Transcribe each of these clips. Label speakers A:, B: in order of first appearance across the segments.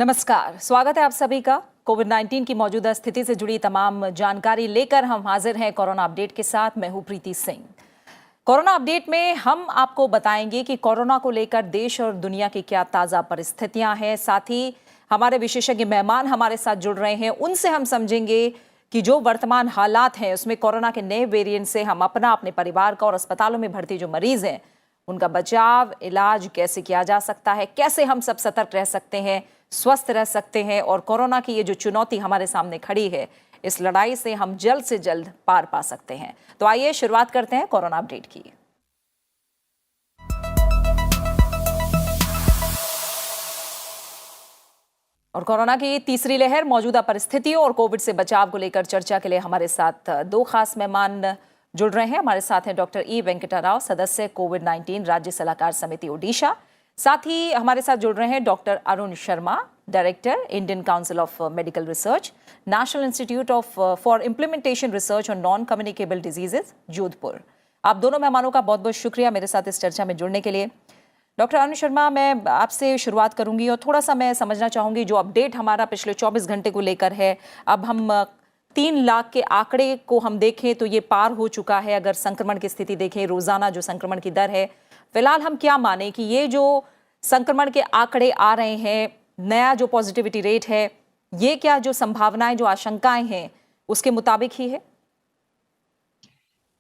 A: नमस्कार, स्वागत है आप सभी का। कोविड-19 की मौजूदा स्थिति से जुड़ी तमाम जानकारी लेकर हम हाजिर हैं कोरोना अपडेट के साथ। मैं हूं प्रीति सिंह। कोरोना अपडेट में हम आपको बताएंगे कि कोरोना को लेकर देश और दुनिया की क्या ताज़ा परिस्थितियां हैं। साथ ही हमारे विशेषज्ञ मेहमान हमारे साथ जुड़ रहे हैं, उनसे हम समझेंगे कि जो वर्तमान हालात हैं उसमें कोरोना के नए वेरिएंट से हम अपने परिवार का और अस्पतालों में भर्ती जो मरीज हैं उनका बचाव, इलाज कैसे किया जा सकता है, कैसे हम सब सतर्क रह सकते हैं, स्वस्थ रह सकते हैं और कोरोना की ये जो चुनौती हमारे सामने खड़ी है, इस लड़ाई से हम जल्द से जल्द पार पा सकते हैं। तो आइए शुरुआत करते हैं कोरोना अपडेट की। और कोरोना की तीसरी लहर, मौजूदा परिस्थितियों और कोविड से बचाव को लेकर चर्चा के लिए हमारे साथ दो खास मेहमान जुड़ रहे हैं। हमारे साथ हैं डॉक्टर ई वेंकटा राव, सदस्य कोविड-19 राज्य सलाहकार समिति ओडिशा। साथ ही हमारे साथ जुड़ रहे हैं doctor Arun Sharma, director Indian council of medical research, national institute of for implementation research on non communicable diseases, Jodhpur. आप दोनों मेहमानों का बहुत बहुत शुक्रिया मेरे साथ इस चर्चा में जुड़ने के लिए। डॉक्टर अरुण शर्मा, मैं आपसे शुरुआत करूंगी और थोड़ा सा मैं समझना चाहूंगी जो अपडेट हमारा पिछले 24 घंटे को लेकर है। अब हम 3 लाख के आंकड़े को हम देखें तो ये पार हो चुका है। अगर संक्रमण की स्थिति देखें, रोजाना जो संक्रमण की दर है, फिलहाल हम क्या माने कि ये जो संक्रमण के आंकड़े आ रहे हैं, नया जो पॉजिटिविटी रेट है, ये क्या जो संभावनाएं, जो आशंकाएं हैं उसके मुताबिक ही है?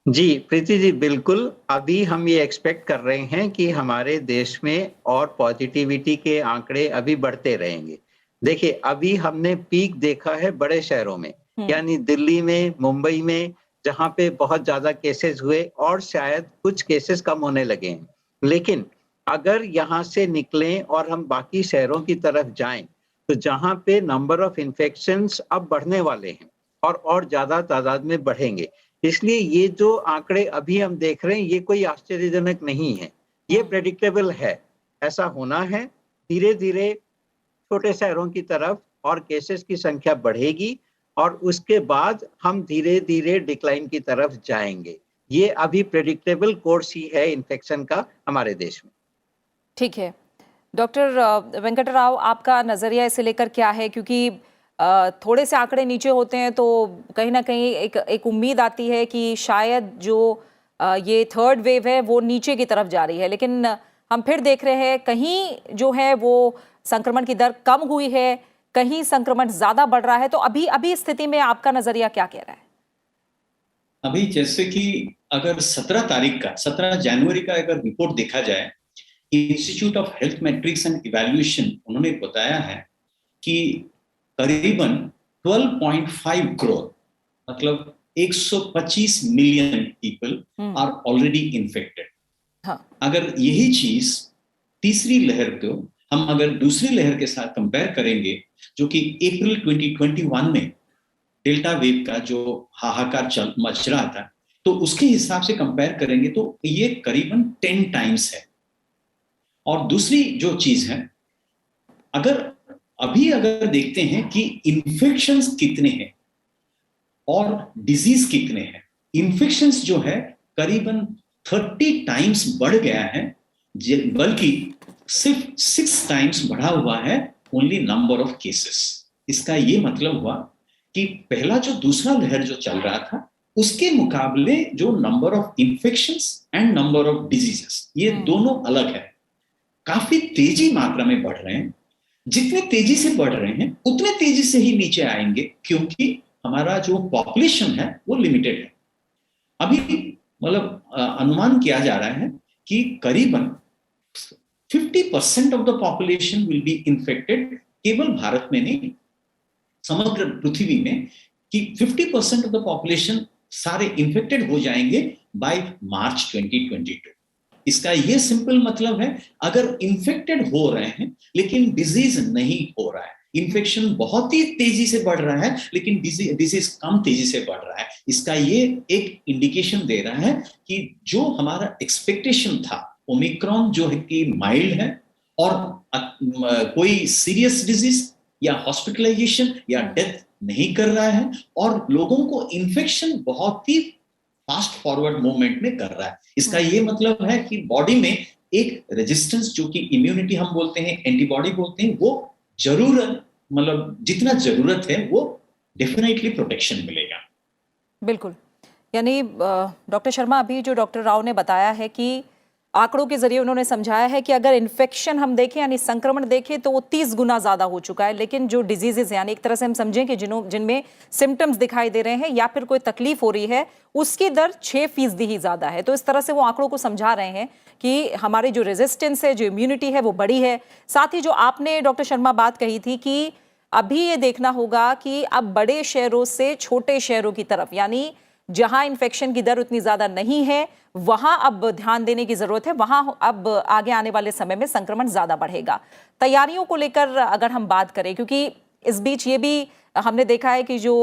B: जी प्रीति जी, बिल्कुल। अभी हम ये एक्सपेक्ट कर रहे हैं कि हमारे देश में और पॉजिटिविटी के आंकड़े अभी बढ़ते रहेंगे। देखिए, अभी हमने पीक देखा है बड़े शहरों में, यानी दिल्ली में, मुंबई में, जहां पे बहुत ज्यादा केसेस हुए और शायद कुछ केसेस कम होने लगे हैं। लेकिन अगर यहाँ से निकलें और हम बाकी शहरों की तरफ जाएं, तो जहां पे नंबर ऑफ इन्फेक्शंस अब बढ़ने वाले हैं और ज्यादा तादाद में बढ़ेंगे। इसलिए ये जो आंकड़े अभी हम देख रहे हैं, ये कोई आश्चर्यजनक नहीं है, ये प्रेडिक्टेबल है। ऐसा होना है। धीरे धीरे छोटे शहरों की तरफ और केसेस की संख्या बढ़ेगी और उसके बाद हम धीरे धीरे डिक्लाइन की तरफ जाएंगे। ये अभी प्रेडिक्टेबल कोर्स ही है इन्फेक्शन का हमारे देश में।
A: ठीक है। डॉक्टर वेंकट राव, आपका नजरिया इसे लेकर क्या है? क्योंकि थोड़े से आंकड़े नीचे होते हैं तो कहीं ना कहीं एक उम्मीद आती है कि शायद जो ये थर्ड वेव है वो नीचे की तरफ जा रही है, लेकिन हम फिर देख रहे हैं कहीं जो है वो संक्रमण की दर कम हुई है, कहीं संक्रमण ज्यादा बढ़ रहा है। तो अभी स्थिति में आपका नजरिया क्या कह रहा है?
C: अभी जैसे कि अगर 17 जनवरी का अगर रिपोर्ट देखा जाए, institute of health metrics and evaluation, उन्होंने बताया है कि करीबन 12.5 करोड़, मतलब 125 million people are already infected. अगर यही चीज तीसरी लहर को हम अगर दूसरी लहर के साथ कंपेयर करेंगे, जो कि अप्रैल 2021 में डेल्टा वेव का जो हाहाकार मच रहा था, तो उसके हिसाब से कंपेयर करेंगे तो ये करीबन 10 टाइम्स है। और दूसरी जो चीज है, अगर देखते हैं कि इन्फेक्शंस कितने हैं और डिजीज कितने हैं, इन्फेक्शंस जो है करीबन 30 टाइम्स बढ़ गया है, बल्कि सिर्फ 6 टाइम्स बढ़ा हुआ है ओनली नंबर ऑफ केसेस। इसका ये मतलब हुआ कि पहला जो दूसरा लहर जो चल रहा था, उसके मुकाबले जो number of infections and number of diseases, ये दोनों अलग है, काफी तेजी मात्रा में बढ़ रहे हैं। जितने तेजी से बढ़ रहे हैं उतने तेजी से ही नीचे आएंगे, क्योंकि हमारा जो पॉपुलेशन है वो लिमिटेड है। अभी मतलब अनुमान किया जा रहा है कि करीबन 50% of the population will be infected, केवल भारत में नहीं, समग्र पृथ्वी में, कि 50% ऑफ द पॉपुलेशन सारे इन्फेक्टेड हो जाएंगे बाय मार्च 2022। इसका ये सिंपल मतलब है, अगर इन्फेक्टेड हो रहे हैं लेकिन डिजीज नहीं हो रहा है, इन्फेक्शन बहुत ही तेजी से बढ़ रहा है लेकिन डिजीज कम तेजी से बढ़ रहा है, इसका ये एक इंडिकेशन दे रहा है कि जो हमारा एक्सपेक्टेशन था, ओमिक्रॉन जो है कि माइल्ड है और कोई सीरियस डिजीज या हॉस्पिटलाइजेशन या डेथ नहीं कर रहा है, और लोगों को इन्फेक्शन बहुत ही फास्ट फॉरवर्ड मूवमेंट में कर रहा है। इसका ये मतलब है कि बॉडी में एक रेजिस्टेंस, जो कि इम्यूनिटी हम बोलते हैं, एंटीबॉडी बोलते हैं, वो जरूरत मतलब जितना जरूरत है वो डेफिनेटली प्रोटेक्शन मिलेगा।
A: बिल्कुल। यानी डॉक्टर शर्मा, अभी जो डॉक्टर राव ने बताया है कि आंकड़ों के जरिए उन्होंने समझाया है कि अगर इन्फेक्शन हम देखें यानी संक्रमण देखें तो वो 30 गुना ज्यादा हो चुका है, लेकिन जो डिजीजेज यानी एक तरह से हम समझें कि जिनमें सिम्टम्स दिखाई दे रहे हैं या फिर कोई तकलीफ हो रही है, उसकी दर 6% ही ज्यादा है। तो इस तरह से वो आंकड़ों को समझा रहे हैं कि हमारी जो रेजिस्टेंस है, जो इम्यूनिटी है, वो बढ़ी है। साथ ही जो आपने डॉक्टर शर्मा बात कही थी कि अभी ये देखना होगा कि अब बड़े शहरों से छोटे शहरों की तरफ, यानी जहां इन्फेक्शन की दर उतनी ज्यादा नहीं है वहां अब ध्यान देने की जरूरत है, वहां अब आगे आने वाले समय में संक्रमण ज्यादा बढ़ेगा। तैयारियों को लेकर अगर हम बात करें, क्योंकि इस बीच ये भी हमने देखा है कि जो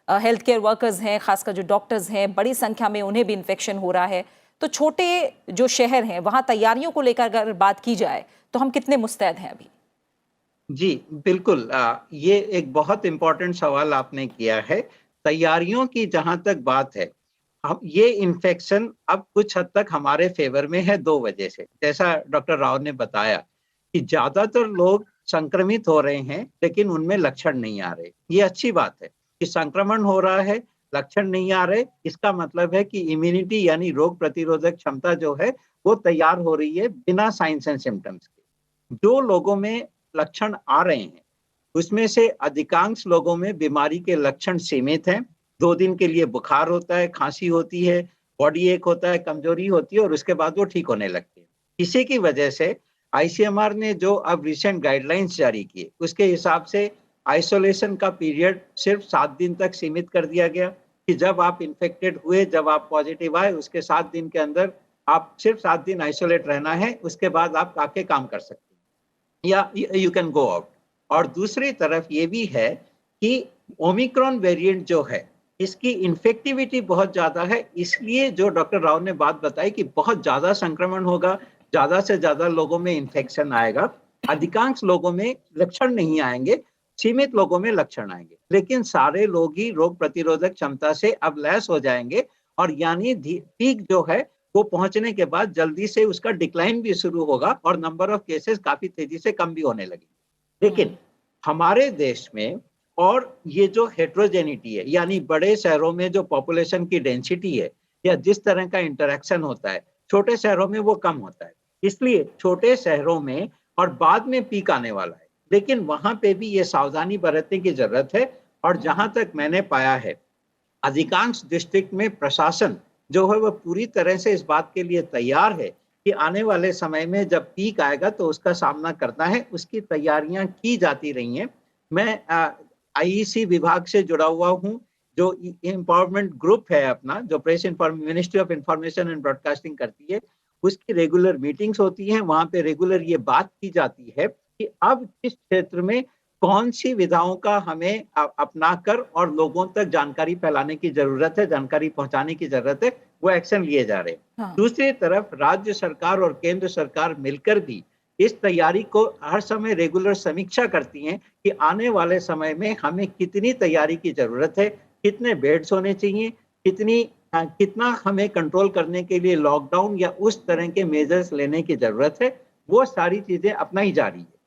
A: हेल्थ केयर वर्कर्स हैं, खासकर जो डॉक्टर्स हैं, बड़ी संख्या में उन्हें भी इन्फेक्शन हो रहा है। तो छोटे जो शहर हैं वहां तैयारियों को लेकर अगर बात की जाए तो हम कितने मुस्तैद हैं अभी?
B: जी, बिल्कुल। ये एक बहुत इंपॉर्टेंट सवाल आपने किया है। तैयारियों की जहां तक बात है, हम ये इन्फेक्शन अब कुछ हद तक हमारे फेवर में है 2 वजह से। जैसा डॉक्टर राव ने बताया कि ज्यादातर लोग संक्रमित हो रहे हैं लेकिन उनमें लक्षण नहीं आ रहे। ये अच्छी बात है कि संक्रमण हो रहा है, लक्षण नहीं आ रहे। इसका मतलब है कि इम्यूनिटी यानी रोग प्रतिरोधक क्षमता जो है वो तैयार हो रही है बिना साइंस एंड सिम्टम्स के। जो लोगों में लक्षण आ रहे हैं उसमें से अधिकांश लोगों में बीमारी के लक्षण सीमित हैं। 2 दिन के लिए बुखार होता है, खांसी होती है, बॉडी एक होता है, कमजोरी होती है और उसके बाद वो ठीक होने लगती है। इसी की वजह से आईसीएमआर ने जो अब रिसेंट गाइडलाइंस जारी किए उसके हिसाब से आइसोलेशन का पीरियड सिर्फ 7 दिन तक सीमित कर दिया गया कि जब आप इन्फेक्टेड हुए, जब आप पॉजिटिव आए, उसके 7 दिन के अंदर आप सिर्फ 7 दिन आइसोलेट रहना है, उसके बाद आप आके काम कर सकते हैं या यू कैन गो आउट। और दूसरी तरफ ये भी है कि ओमिक्रॉन वेरिएंट जो है इसकी इन्फेक्टिविटी बहुत ज्यादा है, इसलिए जो डॉक्टर राव ने बात बताई कि बहुत ज्यादा संक्रमण होगा, ज्यादा से ज्यादा लोगों में इन्फेक्शन आएगा। अधिकांश लोगों में लक्षण नहीं आएंगे, सीमित लोगों में लक्षण आएंगे, लेकिन सारे लोग ही रोग प्रतिरोधक क्षमता से अब लैस हो जाएंगे और यानी पीक जो है वो पहुंचने के बाद जल्दी से उसका डिक्लाइन भी शुरू होगा और नंबर ऑफ केसेस काफी तेजी से कम भी होने लगेंगे। लेकिन हमारे देश में और ये जो हेट्रोजेनिटी है यानी बड़े शहरों में जो पॉपुलेशन की डेंसिटी है या जिस तरह का इंटरेक्शन होता है, छोटे शहरों में वो कम होता है। इसलिए छोटे शहरों में और बाद में पीक आने वाला है, लेकिन वहां पे भी ये सावधानी बरतने की जरूरत है। और जहां तक मैंने पाया है, अधिकांश डिस्ट्रिक्ट में प्रशासन जो है वो पूरी तरह से इस बात के लिए तैयार है कि आने वाले समय में जब पीक आएगा तो उसका सामना करना है, उसकी तैयारियां की जाती रही हैं। मैं आईईसी विभाग से जुड़ा हुआ हूं, जो एम्पावरमेंट ग्रुप है अपना, जो press ministry of information and broadcasting करती है, उसकी रेगुलर मीटिंग्स होती हैं। वहां पे रेगुलर ये बात की जाती है कि अब किस क्षेत्र में कौन सी विधाओं का हमें अपनाकर और लोगों तक जानकारी फैलाने की जरूरत है, जानकारी पहुंचाने की जरूरत है, वो एक्शन लिए जा रहे हैं।
A: हाँ।
B: दूसरी तरफ राज्य सरकार और केंद्र सरकार मिलकर भी इस तैयारी को हर समय रेगुलर समीक्षा करती हैं कि आने वाले समय में हमें कितनी तैयारी की जरूरत है, कितने बेड्स होने चाहिए, कितना हमें कंट्रोल करने के लिए लॉकडाउन या उस तरह के मेजर्स लेने की जरूरत है। वो सारी चीजें अपनाई जा रही है।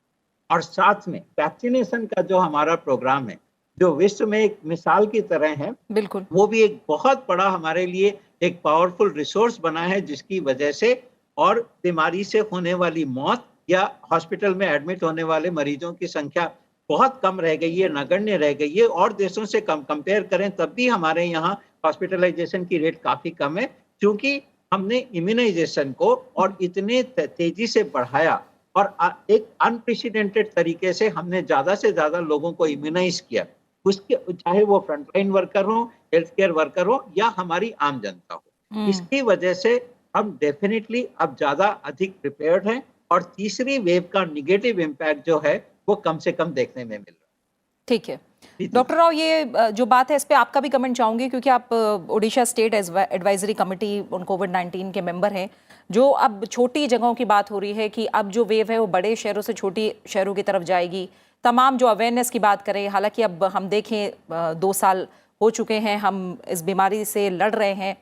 B: और साथ में वैक्सीनेशन का जो हमारा प्रोग्राम है, जो विश्व में एक मिसाल की तरह है,
A: बिल्कुल।
B: वो भी एक बहुत बड़ा हमारे लिए एक पावरफुल रिसोर्स बना है, जिसकी वजह से और बीमारी से होने वाली मौत या हॉस्पिटल में एडमिट होने वाले मरीजों की संख्या बहुत कम रह गई है, नगण्य रह गई है। और देशों से कंपेयर करें तब भी हमारे यहाँ हॉस्पिटलाइजेशन की रेट काफी कम है, क्योंकि हमने इम्यूनाइजेशन को और इतने तेजी से बढ़ाया और एक अनप्रेसिडेंटेड तरीके से हमने ज्यादा से ज्यादा लोगों को इम्यूनाइज किया, उसके चाहे वो फ्रंटलाइन वर्कर हो, हेल्थ केयर वर्कर हो या हमारी आम जनता हो। इसकी वजह से हम डेफिनेटली अब ज्यादा अधिक प्रिपेयर्ड हैं और तीसरी वेव का निगेटिव इम्पैक्ट जो है वो कम से कम देखने में मिल रहा है।
A: ठीक है डॉक्टर राव, ये जो बात है इस पे आपका भी कमेंट चाहूंगी, क्योंकि आप Odisha state advisory committee on कोविड-19 के मेंबर हैं। जो अब छोटी जगहों की बात हो रही है कि अब जो वेव है वो बड़े शहरों से छोटी शहरों की तरफ जाएगी, तमाम जो अवेयरनेस की बात करें, हालांकि अब हम देखें 2 साल हो चुके हैं हम इस बीमारी से लड़ रहे हैं,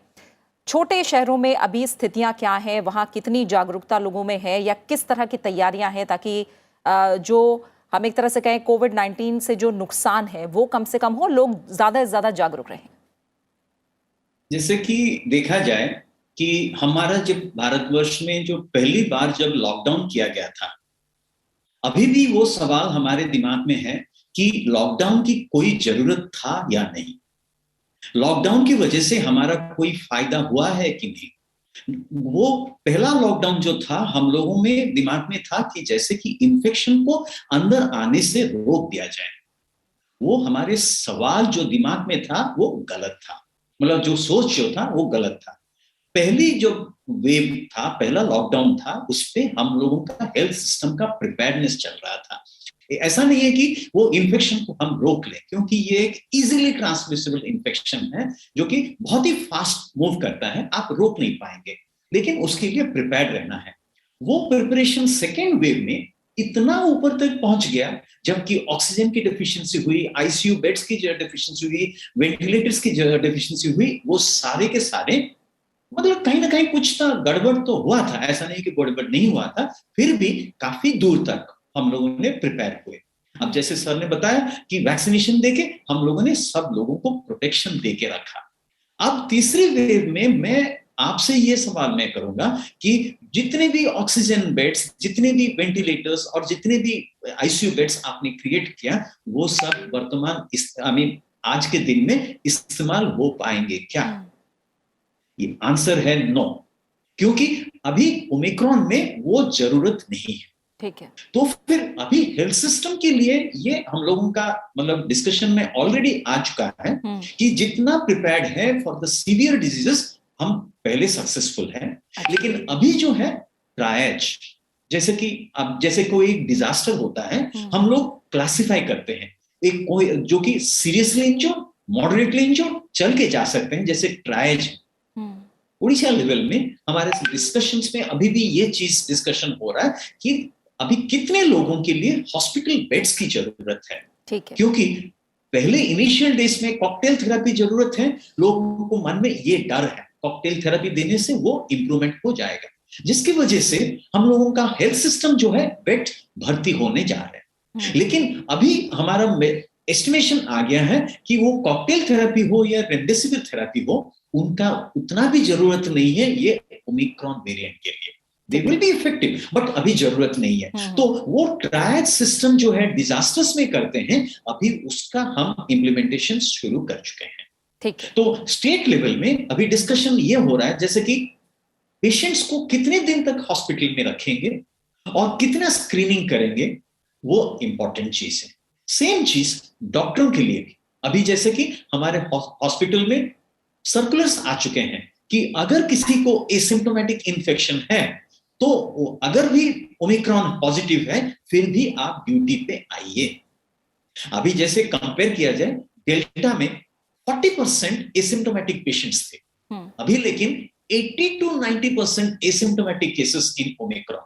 A: छोटे शहरों में अभी स्थितियां क्या हैं, वहां कितनी जागरूकता लोगों में है या किस तरह की तैयारियां हैं ताकि जो हम एक तरह से कहें कोविड-19 से जो नुकसान है वो कम से कम हो, लोग ज्यादा से ज्यादा जागरूक रहें?
C: जैसे कि देखा जाए कि हमारा जब भारतवर्ष में जो पहली बार जब लॉकडाउन किया गया था, अभी भी वो सवाल हमारे दिमाग में है कि लॉकडाउन की कोई जरूरत था या नहीं, लॉकडाउन की वजह से हमारा कोई फायदा हुआ है कि नहीं। वो पहला लॉकडाउन जो था, हम लोगों में दिमाग में था कि जैसे कि इन्फेक्शन को अंदर आने से रोक दिया जाए। वो हमारे सवाल जो दिमाग में था वो गलत था, मतलब जो सोच जो था वो गलत था। पहली जो वेव था, पहला लॉकडाउन था, उसपे हम लोगों का हेल्थ सिस्टम का प्रिपेयर्डनेस चल रहा था। ऐसा नहीं है कि वो इन्फेक्शन को हम रोक लें, क्योंकि ये एक इजीली ट्रांसमिसिबल इन्फेक्शन है जो कि बहुत ही फास्ट मूव करता है, आप रोक नहीं पाएंगे, लेकिन उसके लिए प्रिपेयर्ड रहना है। वो प्रिपरेशन सेकेंड वेव में इतना ऊपर तक पहुंच गया, जबकि ऑक्सीजन की डेफिशिएंसी हुई, आईसीयू बेड्स की डेफिशिएंसी हुई, वेंटिलेटर्स की डेफिशिएंसी हुई, वो सारे के सारे मतलब कहीं ना कहीं कुछ तो गड़बड़ तो हुआ था, ऐसा नहीं कि गड़बड़ नहीं हुआ था, फिर भी काफी दूर तक हम लोगों ने प्रिपेयर हुए। अब जैसे सर ने बताया कि वैक्सीनेशन देके हम लोगों ने सब लोगों को प्रोटेक्शन देके रखा। अब तीसरी वेव में मैं आपसे ये सवाल मैं करूंगा कि जितने भी ऑक्सीजन बेड्स, जितने भी वेंटिलेटर्स और जितने भी आईसीयू बेड्स आपने क्रिएट किया, वो सब वर्तमान आज के दिन में इस्तेमाल हो पाएंगे क्या? ये आंसर है नो, क्योंकि अभी ओमिक्रॉन में वो जरूरत नहीं है।
A: ठीक है।
C: तो फिर अभी हेल्थ सिस्टम के लिए ये हम लोगों का मतलब डिस्कशन में ऑलरेडी आ चुका है कि जितना प्रिपेयर्ड है फॉर द सीवियर डिजीजेस, हम पहले सक्सेसफुल हैं, लेकिन अभी जो है ट्रायज, जैसे कि अब जैसे कोई डिजास्टर होता है, हम लोग क्लासिफाई करते हैं, एक कोई जो कि सीरियसली इंजर्ड, मॉडरेटली इंजर्ड, चल के जा सकते हैं, जैसे ट्रायज। उड़ीसा लेवल में हमारे डिस्कशंस में अभी भी ये चीज डिस्कशन हो रहा है कि अभी कितने लोगों के लिए हॉस्पिटल बेड्स की जरूरत है।
A: ठीक है।
C: क्योंकि पहले इनिशियल डेज में कॉकटेल थेरेपी जरूरत है, लोगों को मन में ये डर है कॉकटेल थेरेपी देने से वो इंप्रूवमेंट हो जाएगा, जिसकी वजह से हम लोगों का हेल्थ सिस्टम जो है बेड भर्ती होने जा रहे हैं। लेकिन अभी हमारा एस्टिमेशन आ गया है कि वो कॉकटेल थेरेपी हो या रेमडेसिविर थेरेपी हो, उनका उतना भी जरूरत नहीं है ये ओमिक्रॉन वेरिएंट के लिए। They will be effective, but अभी जरूरत नहीं है। तो वो ट्रायड सिस्टम जो है डिजास्टर्स में करते हैं, अभी उसका हम इम्प्लीमेंटेशन शुरू कर चुके हैं।
A: ठीक है।
C: तो स्टेट लेवल में अभी डिस्कशन ये हो रहा है, जैसे कि पेशेंट्स को कितने दिन तक हॉस्पिटल में रखेंगे और कितना स्क्रीनिंग करेंगे, वो इंपॉर्टेंट चीज है। सेम चीज डॉक्टरों के लिए भी, अभी जैसे कि हमारे हॉस्पिटल में सर्कुलर्स आ चुके हैं कि अगर किसी को एसिम्प्टोमेटिक इन्फेक्शन है, तो अगर भी ओमिक्रॉन पॉजिटिव है, फिर भी आप ड्यूटी पे आइए। अभी जैसे कंपेयर किया जाए, डेल्टा में 40% एसिम्प्टोमेटिक पेशेंट्स थे, अभी लेकिन 80 to 90% asymptomatic cases in Omicron.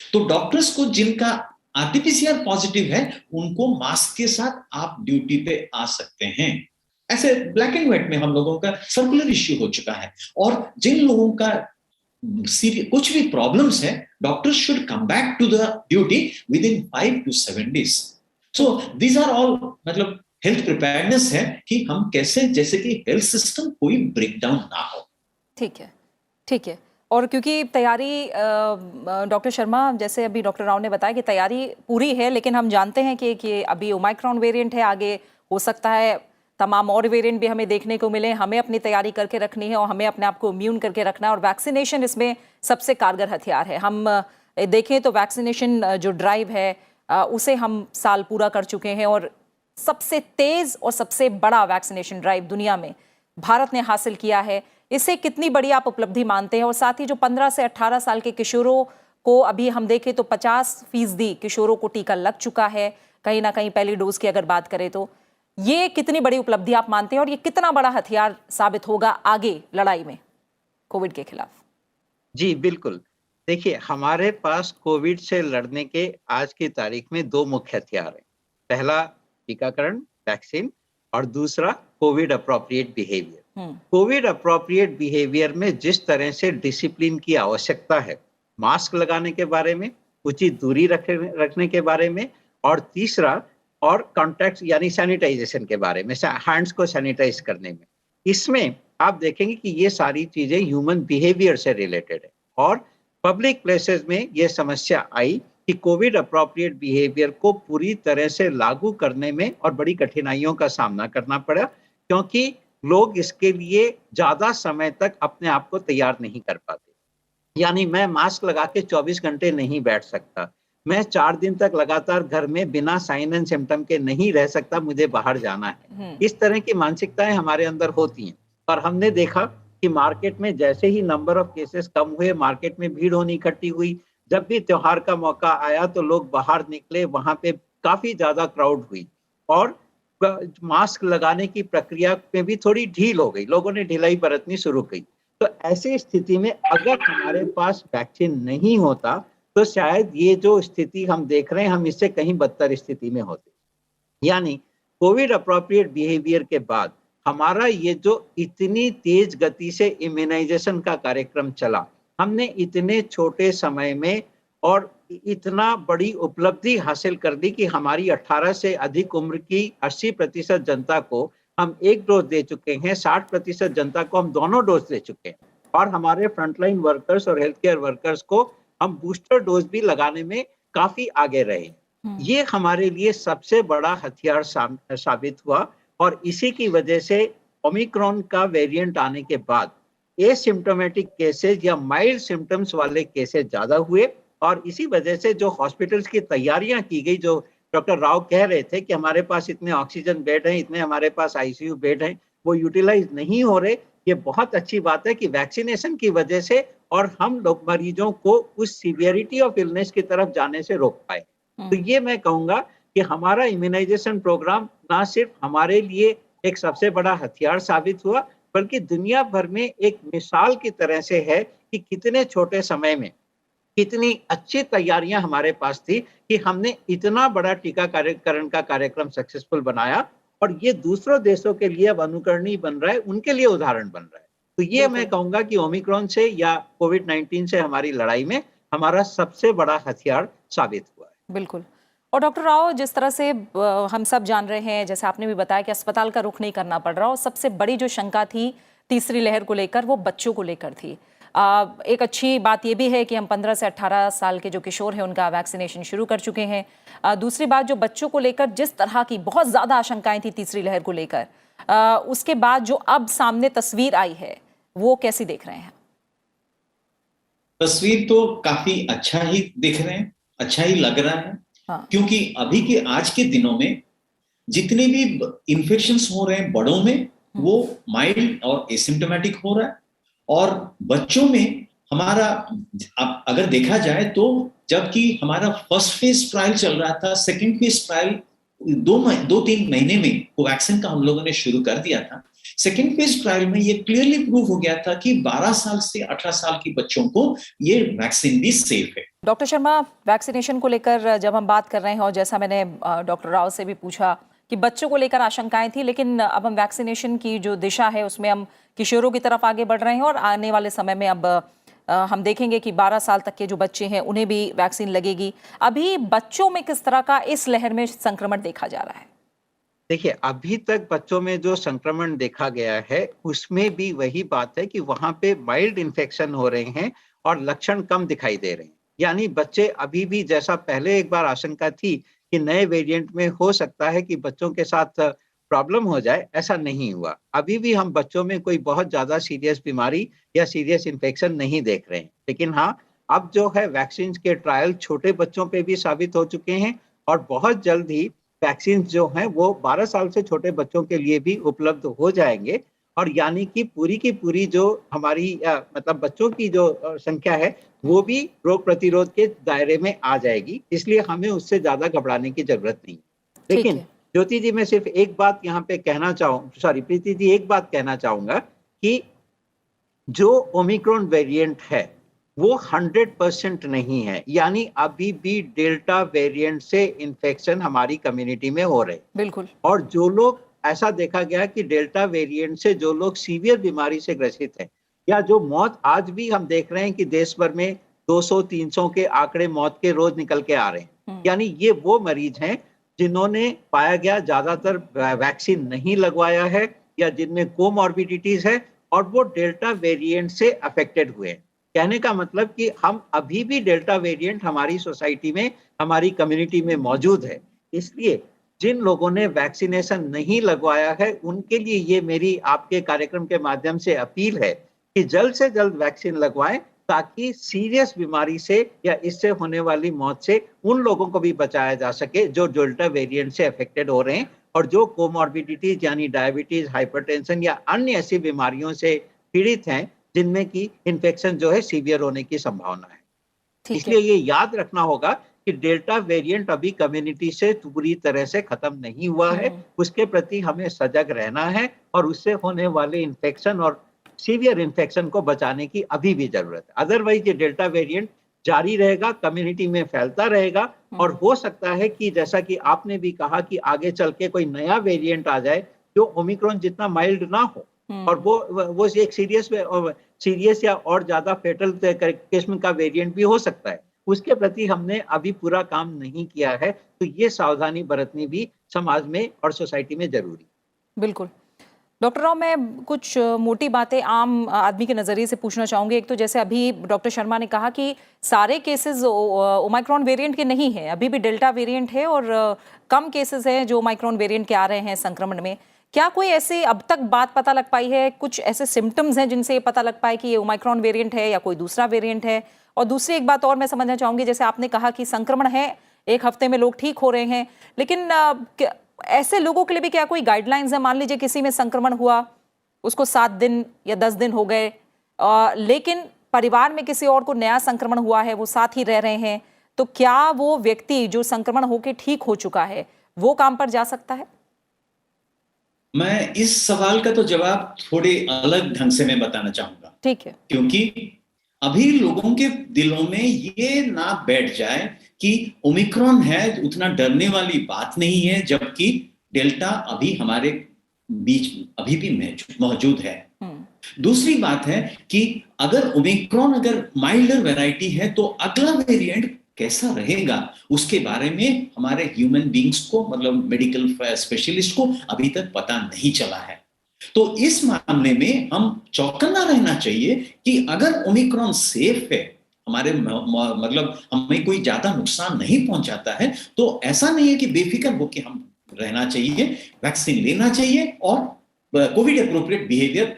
C: तो डॉक्टर्स को जिनका आरटीपीसीआर पॉजिटिव है, उनको मास्क के साथ आप ड्यूटी पे आ सकते हैं। ऐसे ब्लैक एंड व्हाइट में हम लोगों का सर्कुलर इश्यू हो चुका है। और जिन लोगों का कुछ भी प्रॉब्लम्स है, doctor should come back to the duty within 5 to 7 days। So these are all मतलब हेल्थ प्रिपेयर्डनेस है कि हम कैसे, जैसे कि हेल्थ सिस्टम कोई ब्रेकडाउन ना हो।
A: ठीक है, ठीक है। और क्योंकि तैयारी डॉक्टर शर्मा, जैसे अभी डॉक्टर राव ने बताया कि तैयारी पूरी है, लेकिन हम जानते हैं कि अभी ओमिक्रॉन वेरिएंट है, आगे हो सकता है तमाम और वेरिएंट भी हमें देखने को मिले। हमें अपनी तैयारी करके रखनी है और हमें अपने आप को इम्यून करके रखना है, और वैक्सीनेशन इसमें सबसे कारगर हथियार है। हम देखें तो वैक्सीनेशन जो ड्राइव है उसे हम साल पूरा कर चुके हैं, और सबसे तेज और सबसे बड़ा वैक्सीनेशन ड्राइव दुनिया में भारत ने हासिल किया है। इसे कितनी बड़ी आप उपलब्धि मानते हैं? और साथ ही जो 15 से 18 साल के किशोरों को अभी हम देखें तो 50% किशोरों को टीका लग चुका है, कहीं ना कहीं पहली डोज की अगर बात करें तो, ये कितनी बड़ी उपलब्धि आप मानते हैं और ये कितना बड़ा हथियार साबित होगा आगे लड़ाई में कोविड के खिलाफ?
B: जी बिल्कुल। देखिए, हमारे पास कोविड से लड़ने के आज की तारीख में 2 मुख्य हथियार हैं। पहला टीकाकरण, वैक्सीन, और दूसरा Covid appropriate behaviour. Covid appropriate behaviour में जिस तरह से डिसिप्लिन की आवश्यकता है, मास्क लगाने के बारे में, उचित दूरी रखने के बारे में, और तीसरा और कॉन्टैक्ट यानी सैनिटाइजेशन के बारे में, हैंड्स को सैनिटाइज करने में। इसमें आप देखेंगे कि ये सारी चीजें ह्यूमन बिहेवियर से रिलेटेड है और पब्लिक प्लेसेस में ये समस्या आई कि कोविड अप्रोप्रिएट बिहेवियर को पूरी तरह से लागू करने में और बड़ी कठिनाइयों का सामना करना पड़ा, क्योंकि लोग इसके लिए ज्यादा समय तक अपने आप को तैयार नहीं कर पाते। यानी मैं मास्क लगा के 24 घंटे नहीं बैठ सकता, मैं 4 दिन तक लगातार घर में बिना साइन एंड सिम्टम के नहीं रह सकता, मुझे बाहर जाना है। इस तरह की मानसिकताएं हमारे अंदर होती हैं और हमने देखा कि मार्केट में जैसे ही नंबर ऑफ केसेस कम हुए, मार्केट में भीड़ होनी इकट्ठी हुई। जब भी त्योहार का मौका आया तो लोग बाहर निकले, वहां पे काफी ज्यादा क्राउड हुई और मास्क लगाने की प्रक्रिया में भी थोड़ी ढील हो गई, लोगों ने ढिलाई बरतनी शुरू की। तो ऐसी स्थिति में अगर हमारे पास वैक्सीन नहीं होता तो शायद ये जो स्थिति हम देख रहे हैं, हम इससे कहीं बदतर स्थिति में होते। यानी कोविड अप्रोप्रिएट बिहेवियर के बाद हमारा ये जो इतनी तेज गति से इम्यूनाइजेशन का कार्यक्रम चला, हमने इतने छोटे समय में और इतना बड़ी उपलब्धि हासिल कर दी कि हमारी 18 से अधिक उम्र की 80% जनता को हम 1 डोज दे चुके हैं, 60% जनता को हम दोनों डोज दे चुके हैं और हमारे फ्रंटलाइन वर्कर्स और हेल्थ केयर वर्कर्स को हम बूस्टर डोज भी लगाने में काफी आगे रहे। ये हमारे लिए सबसे बड़ा हथियार साबित हुआ और इसी की वजह से ओमिक्रॉन का वेरिएंट आने के बाद एसिम्प्टोमेटिक केसेस या माइल्ड सिम्टम्स वाले केसेस ज्यादा हुए और इसी वजह से जो हॉस्पिटल्स की तैयारियां की गई, जो डॉक्टर राव कह रहे थे कि हमारे पास इतने ऑक्सीजन बेड हैं, इतने हमारे पास आईसीयू बेड हैं, वो यूटिलाइज नहीं हो रहे। ये बहुत अच्छी बात है कि वैक्सीनेशन की वजह से और हम लोग मरीजों को उस सीवियरिटी ऑफ इलनेस की तरफ जाने से रोक पाए। तो ये मैं कहूंगा कि हमारा इम्यूनाइजेशन प्रोग्राम ना सिर्फ हमारे लिए एक सबसे बड़ा हथियार साबित हुआ, बल्कि दुनिया भर में एक मिसाल की तरह से है कि कितने छोटे समय में कितनी अच्छी तैयारियां हमारे पास थी कि हमने इतना बड़ा टीकाकरण का कार्यक्रम सक्सेसफुल बनाया और ये दूसरों देशों के लिए अब अनुकरणीय बन रहा है, उनके लिए उदाहरण बन रहा है। तो ये मैं कहूंगा कि ओमिक्रॉन से या कोविड-19 से हमारी लड़ाई में हमारा सबसे बड़ा हथियार साबित हुआ है।
A: बिल्कुल। और डॉक्टर राव, जिस तरह से हम सब जान रहे हैं, जैसे आपने भी बताया कि अस्पताल का रुख नहीं करना पड़ रहा और सबसे बड़ी जो शंका थी तीसरी लहर को लेकर, वो बच्चों को लेकर थी। एक अच्छी बात ये भी है कि हम 15 से 18 साल के जो किशोर हैं उनका वैक्सीनेशन शुरू कर चुके हैं। दूसरी बात, जो बच्चों को लेकर जिस तरह की बहुत ज़्यादा आशंकाएं थी तीसरी लहर को लेकर, उसके बाद जो अब सामने तस्वीर आई है वो कैसी देख रहे हैं?
C: तस्वीर तो काफी अच्छा ही दिख रहे हैं, अच्छा ही लग रहा है। हाँ। क्योंकि अभी के आज के दिनों में जितने भी इन्फेक्शंस हो रहे हैं बड़ों में, वो माइल्ड और एसिम्प्टोमेटिक हो रहा है और बच्चों में हमारा अगर देखा जाए तो जबकि हमारा फर्स्ट फेज ट्रायल चल रहा था, सेकंड फेज ट्रायल 2-3 महीने में कोवैक्सीन का हम लोगों ने शुरू कर दिया था। सेकेंड फेज ट्रायल में ये क्लियरली प्रूव हो गया था कि 12 साल से 18 साल की बच्चों को ये वैक्सीन भी सेफ है।
A: डॉक्टर शर्मा, वैक्सीनेशन को लेकर जब हम बात कर रहे हैं और जैसा मैंने डॉक्टर राव से भी पूछा कि बच्चों को लेकर आशंकाएं थी, लेकिन अब हम वैक्सीनेशन की जो दिशा है उसमें हम किशोरों की तरफ आगे बढ़ रहे हैं और आने वाले समय में अब हम देखेंगे कि 12 साल तक के जो बच्चे हैं उन्हें भी वैक्सीन लगेगी। अभी बच्चों में किस तरह का इस लहर में संक्रमण देखा जा रहा है?
B: देखिए, अभी तक बच्चों में जो संक्रमण देखा गया है उसमें भी वही बात है कि वहां पे माइल्ड इन्फेक्शन हो रहे हैं और लक्षण कम दिखाई दे रहे हैं। यानी बच्चे अभी भी, जैसा पहले एक बार आशंका थी कि नए वेरिएंट में हो सकता है कि बच्चों के साथ प्रॉब्लम हो जाए, ऐसा नहीं हुआ। अभी भी हम बच्चों में कोई बहुत ज्यादा सीरियस बीमारी या सीरियस इन्फेक्शन नहीं देख रहे हैं। लेकिन हाँ, अब जो है वैक्सीन के ट्रायल छोटे बच्चों पे भी साबित हो चुके हैं और बहुत जल्द ही वैक्सीन जो हैं वो 12 साल से छोटे बच्चों के लिए भी उपलब्ध हो जाएंगे और यानी कि पूरी की पूरी जो हमारी मतलब बच्चों की जो संख्या है वो भी रोग प्रतिरोध के दायरे में आ जाएगी। इसलिए हमें उससे ज्यादा घबराने की जरूरत नहीं। लेकिन ज्योति जी, मैं सिर्फ एक बात यहाँ पे कहना प्रीति जी, एक बात कहना चाहूंगा कि जो ओमिक्रॉन वेरिएंट है वो 100% नहीं है। यानी अभी भी डेल्टा वेरिएंट से इन्फेक्शन हमारी कम्युनिटी में हो रहे। बिल्कुल। और जो लोग, ऐसा देखा गया कि डेल्टा वेरिएंट से जो लोग सीवियर बीमारी से ग्रसित हैं या जो मौत, आज भी हम देख रहे हैं कि देश भर में 200-300 के आंकड़े मौत के रोज निकल के आ रहे हैं। यानी ये वो मरीज हैं जिन्होंने पाया गया ज्यादातर वैक्सीन नहीं लगवाया है या जिनमें कोमॉर्बिडिटीज है और वो डेल्टा वेरिएंट से अफेक्टेड हुए हैं। कहने का मतलब कि हम अभी भी डेल्टा वेरिएंट हमारी सोसाइटी में, हमारी कम्युनिटी में मौजूद है। इसलिए जिन लोगों ने वैक्सीनेशन नहीं लगवाया है उनके लिए ये मेरी आपके कार्यक्रम के माध्यम से अपील है कि जल्द से जल्द वैक्सीन लगवाएं ताकि सीरियस बीमारी से या इससे होने वाली मौत से उन लोगों को भी बचाया जा सके जो डेल्टा वेरिएंट से अफेक्टेड हो रहे हैं और जो कोमॉर्बिडिटीज यानी डायबिटीज, हाइपरटेंशन या अन्य ऐसी बीमारियों से पीड़ित हैं जिनमें की इन्फेक्शन जो है सीवियर होने की संभावना है। इसलिए ये याद रखना होगा कि डेल्टा वेरिएंट अभी कम्युनिटी से पूरी तरह से खत्म नहीं हुआ है, उसके प्रति हमें सजग रहना है और उससे होने वाले इन्फेक्शन और सीवियर इन्फेक्शन को बचाने की अभी भी जरूरत है। अदरवाइज ये डेल्टा वेरिएंट जारी रहेगा, कम्युनिटी में फैलता रहेगा और हो सकता है कि जैसा कि आपने भी कहा कि आगे चल के कोई नया वेरिएंट आ जाए जो ओमिक्रॉन जितना माइल्ड ना हो और वो एक सीरियस या और ज्यादा फेटल किस्म का वेरिएंट भी हो सकता है। उसके प्रति हमने अभी पूरा काम नहीं किया है, तो ये सावधानी बरतनी भी समाज में और सोसाइटी में जरूरी।
A: बिल्कुल डॉक्टर राव, मैं कुछ मोटी बातें आम आदमी के नज़रिए से पूछना चाहूँगी। एक तो जैसे अभी डॉक्टर शर्मा ने कहा कि सारे केसेस ओमाइक्रॉन वेरिएंट के नहीं हैं, अभी भी डेल्टा वेरिएंट है और कम केसेस हैं जो ओमाइक्रॉन वेरिएंट के आ रहे हैं संक्रमण में। क्या कोई ऐसे अब तक बात पता लग पाई है, कुछ ऐसे सिम्टम्स हैं जिनसे ये पता लग पाए कि ये ओमाइक्रॉन वेरिएंट है या कोई दूसरा वेरिएंट है? और दूसरी एक बात और मैं समझना चाहूँगी, जैसे आपने कहा कि संक्रमण है, एक हफ्ते में लोग ठीक हो रहे हैं, लेकिन ऐसे लोगों के लिए भी क्या कोई गाइडलाइंस है? मान लीजिए किसी में संक्रमण हुआ, उसको 7 दिन या 10 दिन हो गए, लेकिन परिवार में किसी और को नया संक्रमण हुआ है, वो साथ ही रह रहे हैं, तो क्या वो व्यक्ति जो संक्रमण होकर ठीक हो चुका है वो काम पर जा सकता है?
C: मैं इस सवाल का तो जवाब थोड़े अलग ढंग से मैं बताना चाहूंगा।
A: ठीक है।
C: क्योंकि अभी लोगों के दिलों में ये ना बैठ जाए कि ओमिक्रॉन है उतना डरने वाली बात नहीं है, जबकि डेल्टा अभी हमारे बीच अभी भी मौजूद है। दूसरी बात है कि अगर ओमिक्रॉन अगर माइल्डर वैरायटी है तो अगला वेरिएंट कैसा रहेगा उसके बारे में हमारे ह्यूमन बींग्स को, मतलब मेडिकल स्पेशलिस्ट को अभी तक पता नहीं चला है। तो इस मामले में हम चौकन्ना रहना चाहिए कि अगर ओमिक्रॉन सेफ है, हमारे मतलब हमें कोई ज्यादा नुकसान नहीं पहुंचाता है, तो ऐसा नहीं है कि बेफिक्र होकर हम रहना चाहिए, वैक्सीन लेना चाहिए और कोविड एप्रोप्रिएट बिहेवियर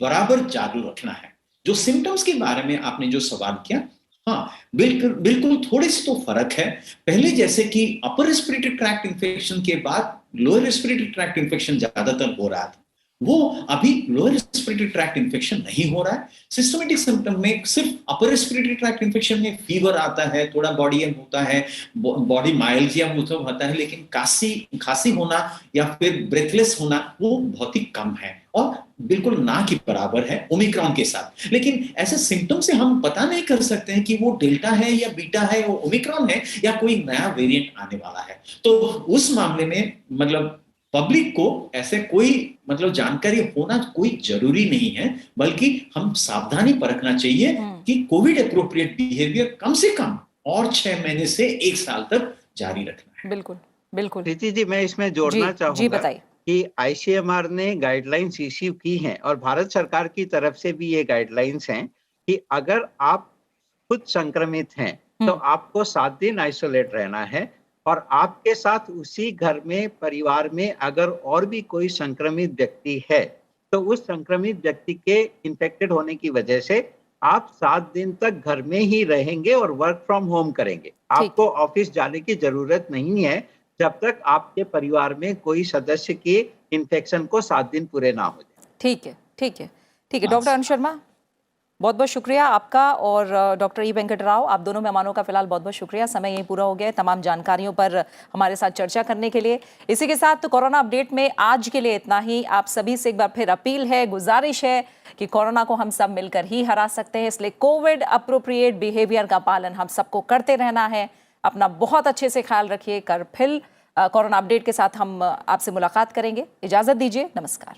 C: बराबर जारी रखना है। जो सिम्टम्स के बारे में आपने जो सवाल किया, हाँ बिल्कुल थोड़े से तो फर्क है। पहले जैसे कि अपर रेस्पिरेटरी ट्रैक्ट इन्फेक्शन के बाद लोअर रेस्पिरेटरी ट्रैक्ट इन्फेक्शन ज्यादातर हो रहा था, वो अभी लोअर रेस्पिरेटरी ट्रैक्ट इन्फेक्शन नहीं हो रहा है। सिस्टमेटिक सिम्टम में सिर्फ अपर रेस्पिरेटरी ट्रैक्ट इन्फेक्शन में फीवर आता है, थोड़ा बॉडी एम होता है, बॉडी माइल्जिया होता है, लेकिन खांसी होना या फिर ब्रेथलेस होना वो बहुत ही कम है और बिल्कुल ना के बराबर है ओमिक्रॉन के साथ। लेकिन ऐसे सिम्टम से हम पता नहीं कर सकते हैं कि वो डेल्टा है या बीटा है, वो ओमिक्रॉन है या कोई नया वेरिएंट आने वाला है। तो उस मामले में मतलब पब्लिक को ऐसे कोई मतलब जानकारी होना कोई जरूरी नहीं है, बल्कि हम सावधानी बरतना चाहिए कि कोविड एप्रोप्रिएट बिहेवियर कम से कम और 6 महीने से 1 साल तक जारी रखना है।
A: बिल्कुल
B: प्रीति जी, मैं इसमें जोड़ना चाहूंगा कि आईसीएमआर ने गाइडलाइंस इश्यू की हैं और भारत सरकार की तरफ से भी ये गाइडलाइंस हैं कि अगर आप खुद संक्रमित हैं तो आपको 7 दिन आइसोलेट रहना है और आपके साथ उसी घर में परिवार में अगर और भी कोई संक्रमित व्यक्ति है तो उस संक्रमित व्यक्ति के इन्फेक्टेड होने की वजह से आप 7 दिन तक घर में ही रहेंगे और वर्क फ्रॉम होम करेंगे। आपको ऑफिस जाने की जरूरत नहीं है जब तक आपके परिवार में कोई सदस्य के इन्फेक्शन को 7 दिन पूरे ना हो जाए।
A: ठीक है डॉक्टर अनु शर्मा, बहुत बहुत शुक्रिया आपका, और डॉक्टर ई वेंकट राव, आप दोनों मेहमानों का फिलहाल बहुत बहुत शुक्रिया। समय यही पूरा हो गया है तमाम जानकारियों पर हमारे साथ चर्चा करने के लिए। इसी के साथ तो कोरोना अपडेट में आज के लिए इतना ही। आप सभी से एक बार फिर अपील है, गुजारिश है कि कोरोना को हम सब मिलकर ही हरा सकते हैं, इसलिए कोविड अप्रोप्रिएट बिहेवियर का पालन हम सबको करते रहना है। अपना बहुत अच्छे से ख्याल रखिए। कर फिर कोरोना अपडेट के साथ हम आपसे मुलाकात करेंगे। इजाजत दीजिए, नमस्कार।